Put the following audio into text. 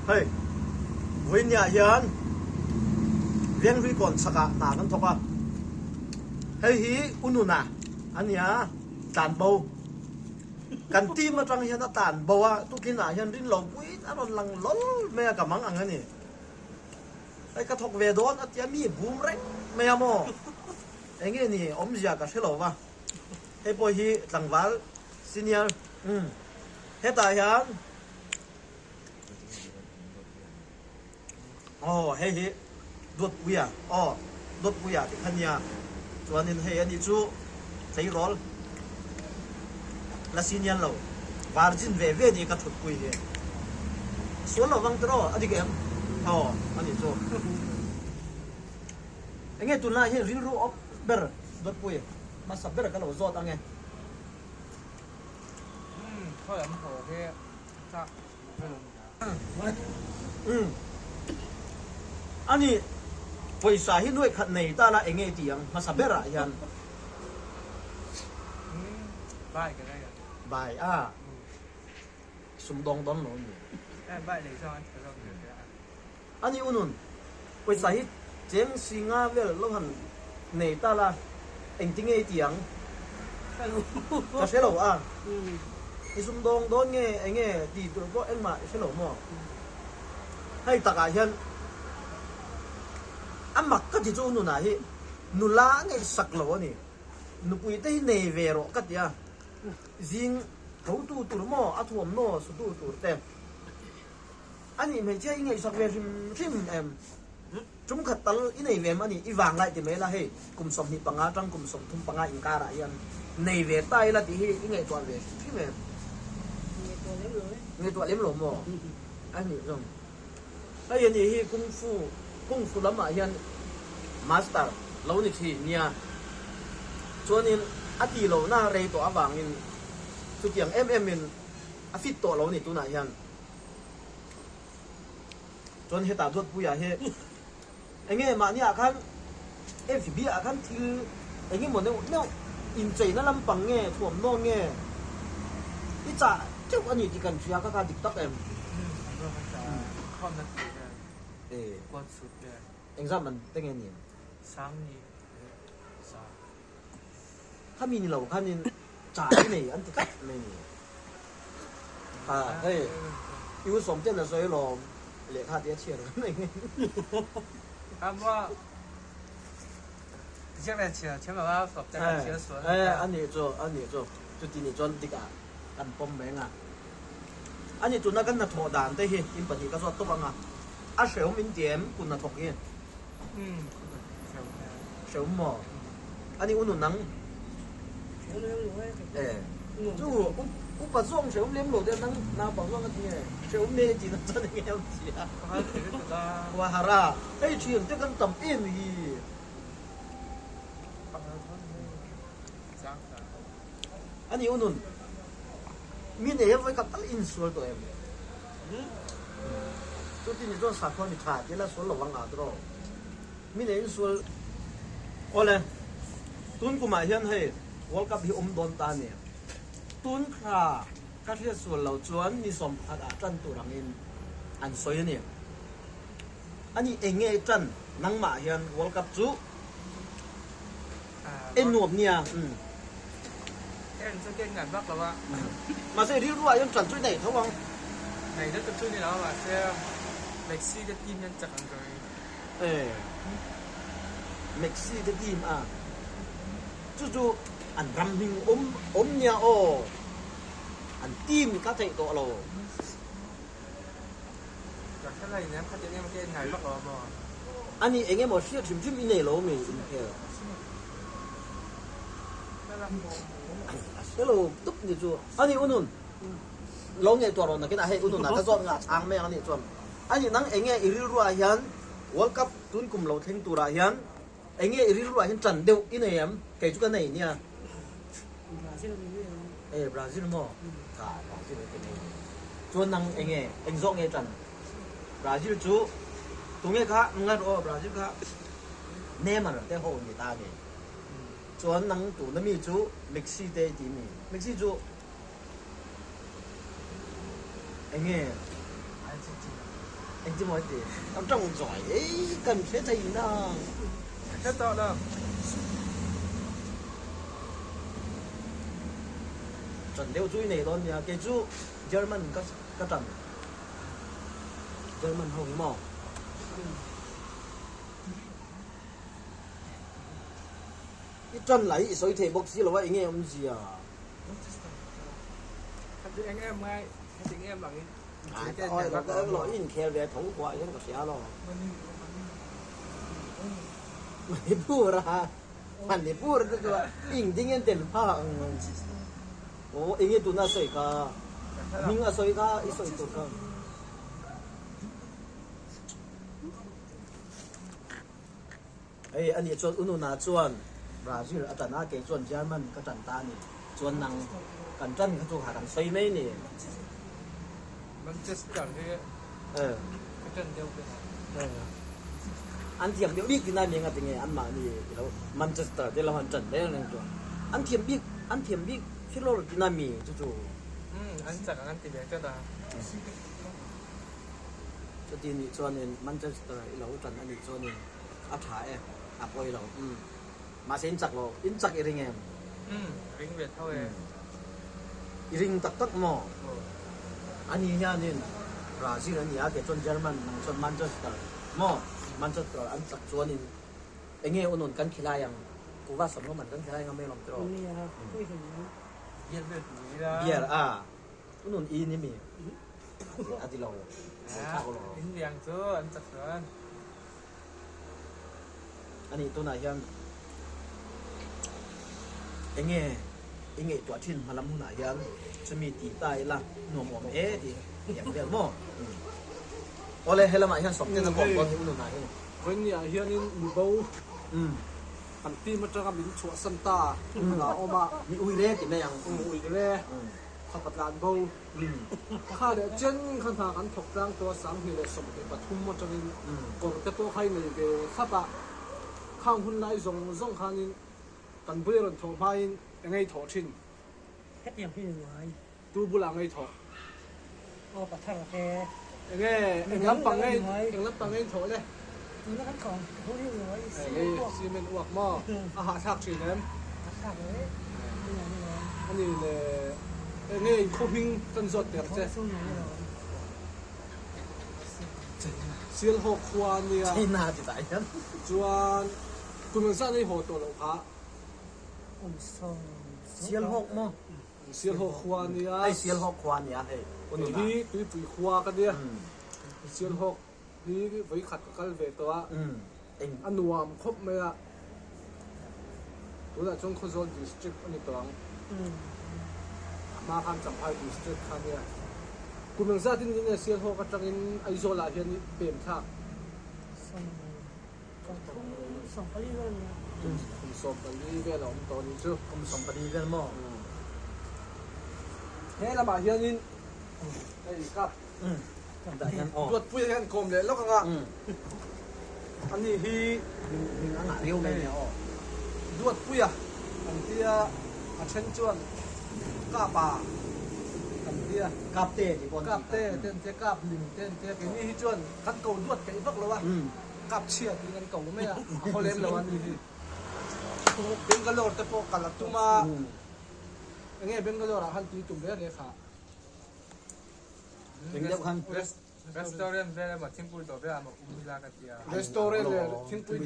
เฮ้ยวิญญาณยันเรียงรีก่อนสักหนากันทว่าเฮ้ยฮีอุนุนะอันเนี้ยตานเบากันตีมาจังเห็นตานเบาว่าตุกินอาเห็นรินหลงปุ้ยอันนั้นลังล้นแม่กับมังอังนี่ไอ้กระทกเวดอนอัตยามีบูมเร่งแม่โมไอ้เงี้ยนี่อมยากับเชลวะเฮ้ยพอฮีสังวาลซีเนียร์เฮ้ยตายันอ๋อเฮ้ยดดวิยอ๋อดดวิยที่ขันยาส่วนนี้เฮ้ยอันนี้จูใส่รอลและซีเนียร์เราวาร์จินเวนี่ก็ถูกคุยเฮ้ส่วนเราวังตรออันนี้เกมอ๋ออันนี้จูไอ้เงี้ยตุนละเฮ้ยริรูออฟเบอร์ดดคุยมาสับเบอร์กันเราจอดอังเงี้ยเขาอยากมาขอแค่สักอันนี้ไปสาหิด้วยขัดในตาละเองไงที่ยังมาสับเบระยันบ่ายกันได้กันบ่ายสมดองดอนหนูนี่บ่ายเลยใช่ไหมจะต้องเดือดอันนี้อุ่นไปสาหิเจงสิงาเวลแล้วหันในตาละเองที่ไงที่ยังจะเชลล์ไอ้สมดองดอนไงเองไงที่ตัวก็เอ็งมาเชลล์มั่วให้ตากายันอันมักก็ที่จูนุนะฮินุลาไงสักโลนี่นุปุยเตยเนเวโรกัดยาจิงเขาตูตุรโมอัฐวมโนสุตูตุเต็มอันนี้ไม่ใช่ไงสักเวริมจุ่มขัดตัลอินเนเวมันนี่อีวางไรที่ไม่ละเฮกุมสมหิปังอาจังกุมสมทุมปังอาอิงการะยันเนเวตายละที่เฮอิงไงตัวเวที่เมไงตัวเล็มหลงโมอันนี้ตรงไอ้ยันนี่ฮิกุ้งฟูละมายันมาสเตอร์เรานี่ทีเนี่ยส่วนนี้อดีเราหน้าเรย์ตัวอ่างนี่สุดอย่างมินอฟิตตัวเรานี่ตัวไหนยันจนเหตุการณ์ทุกผู้ใหญ่เหตุไอ้เงี้ยมาเนี่ยคันFBคันที่ไอ้เงี้ยหมดเนี่ยอินใจนั่นลำปังเงี้ยถ่วมน้องเงี้ยที่จ่าเจ้าอันนี้ที่กันเชียร์ก็การดิกตักข้อนั้นกดสุดเลยเอ็งทราบมันเป็นไงเนี่ยซ้ำนี่ถ้ามีนี่เราคันนี้จ่ายนี่อันที่ตักไม่มีเฮ้ย有สมเจน的所以咯เลขาเดียเชียร์ไม่ไงคำว่าเชื่อไหมเชื่อแบบว่าสอบจะเชื่อส่วนอันนี้做就ที่นี่จนดิกะกันปมแมงอันนี้จุดนั้นกันนะโถด่านได้เห็นอินปฏิก็สอดตัวงเสียวมินเดียมคุณน่ะถกเองเสียวหมออันนี้อุ่นนังจู่อุปสรรคเสียวเลี้ยงหลุดเดี๋ยวนั่งน้าบอกว่ากันเนี่ยเสียวเมจินั่นจะได้เงี้ยเสียว่าฮาราไอ้เชียงจะกันต่ำเอ็นอีอันนี้อุ่นมีเนี่ยไว้กับตั้งอินสัวตัวเองตัวที่นี่ตัวสักคนที่ขาดที่ละส่วนระวังอาตัวมีเนี่ยอินสัวโอ้เลยตุนกูมาเห็นให้วอลกับพี่อมโดนตาเนี่ยตุนคราก็ที่ส่วนเราจวนมีสมผัสจันตัวรังอินอันสวยเนี่ยอันนี้เองไงจันนังมาเห็นวอลกับจูเอ็นหนวบเนี่ยจะเก่งงานมากกว่ามาเสียที่รู้ว่ายังจันช่วยไหนเขาวังไหนจะช่วยนี่แล้วว่าเสียเม็กซี่จะทีมยังจัดกันเลยเม็กซี่จะทีมจู่อันรำหิงเนี่ยอันทีมก็ใจตัวเราจากแค่ไรเนี่ยเขาจะเนี่ยมันเก่งงานมากกว่าบ่อันนี้เองไงหมดเชื่อถึงชื่อมีเนโรมีอินเทลแล้วตุ๊บนี่จู่อันนี้อุ่นลงไงตัวเราหนักนะให้อุ่นหนักก็จอดงาช้างแม่อันนี้จอดอันนี้นั่งเองไงอิริรัวยันวอลกับตุนกุมเราเทงตัวรายันเองไงอิริรัวยันจันเดียวอินเนียมเกี่ยวกับไหนเนี่ยบราซิลมั้งบราซิลเป็นไงจวนนั่งเองไงเองส่งไงจันบราซิลจู่ตรงนี้ค่ะมึงก็รู้บราซิลค่ะเนมันแต่เขาไม่ตาเนี่ยจวนนังตัวนั้นมีจูเม็กซี่เตดีมีเม็กซี่จูเอ anh nghe anh chưa nói gì ông trong giỏi ấy cần thế gì nào hết tao đâu chuẩn đeo chui này luôn nha cái chú German có chuẩn German hồng mỏ cái chân lấy soi thể bốc xí là vậy nghe ông gì à thì anh em ngay thì anh em bằng thôi nó có lỗi in khéo về thống thoại chẳng có xé lo mày bùa ra mày bùa raตัวอิงดิ้งเงินเต็มผ้าโอ้อิงเงินตัวน่าสวยก็มิงอ่ะสวยก็อีสวยตัวก็เอ้ยอันนี้ชวนอุณนาชวนบราซิลอาจารย์น่าเก่งชวนเยอรมันก็จันตานี่ชวนนางกันจันเขาจูหากันสวยไหมนี่ มันจะจังที่ cái chân đeo cái này anh thiểm điệu biết cái này mình nghe anh mà đi đâu Manchester đây là hoàn trận đấy là chỗ anh thiểm biết phía lô cái này mình chú anh chắc anh tìm cho ta cho tin cho nên Manchester lâu trận anh cho nên áp thái áp quay lâu mà sẽ chắc lo in chắc cái em ring Việt thôi ring tắc mò anh ấy nha nên Brazil anh ấy cái chọn German chọn Manchester mò Manchester anh chắc cho nên anh nghe ôn kan khilai yangกูว่าสมมติมันกันkhilai yangไม่ลองตรอ นี่ครับคุยถึง Việt Việt gì đó Biar unun ini mi. Ati lo. in yang chứ anh chắc rồi Ani tu na yang. Enge tua chin malam na yang. Semi ti tai la no mo e ti. Yang dia mo. Oleh hela ma yang sok ten ko ko unun na he. với nhà hiện in bầu hẳn tim mà cho các mình chua sân ta là ôm ạ Ni ui re ti na yang. ui re học bát lan bầu khá để chân khán thà ăn thọc rangตัวsáng thì để sống để bát thum mà cho nên còn cái tôi hay này về khát ạ khang hun lại dùng dùng khang in cần bơi rồi thổ phai ngay thổ chín hết điểm khi người ngoài tu bu là ngay thổ ô bạc thằng khe nghe anh lắm bằng ngay thổ đây nó vẫn còn không hiểu người xi men uộc mò hạ thạc chỉ em khác đấy như này anh nhìn nghe khô hình tân giọt đẹp chứ xong rồi siêu hộp khoa nia China ti tai yan. chuan cùng mình sang đây hồ tổ lộc hạ ôm xong Sial hok mo. siêu hộp khoa nia Ai sial hok kwan ya he. Unun na. đi tùy tùy khoa cái đi siêu hộp đi với khát cái vềตัว Eng อันนวมครบไหมอ่ะตัวจงโคโซนดิสตริกอันนี้ตัวมาคันจังไพดิสตริกคันเนี่ยกูมึงซาที่นี่เนี่ยเสียโฮกจังอินไอโซลาเฮียนี่เปลี่ยนท่า xong còn không xong có đi luôn ผมสอบกันนี่เวลาผมตอนนี้ชื่อ kum som pa di gan mo. เฮ้ยละมาเฮียนี่ไอ้กับ Da yan ตรวจปุ้ยกันกลมเลยแล้วก็ngaอันนี้ฮี Ning ang riu me ne o. ตรวจปุ้ยอ่ะอันที่อาเช่นจวนกาป่าอันที่ Kap te di pon. กาบเต้เต้นเจ๊กาบลิงเต้นเจ๊กินนี่จวนคัดเก่าดวดไก่ฟักแล้ววะกับเชียร์กินกันเก่าไม่อะเขาเล่นแล้ววันนี้เป็นกระโดดแต่พอกันละตุ้มาอย่างเงี้ยเป็นกระโดดหันตีตุ่มเลยค่ะ Ning dep kan. restaurant đây là mà thiên bùi tổ bây giờ mà cũng là cái gì รีสตอร์เรนเลยทิ้งปุยโด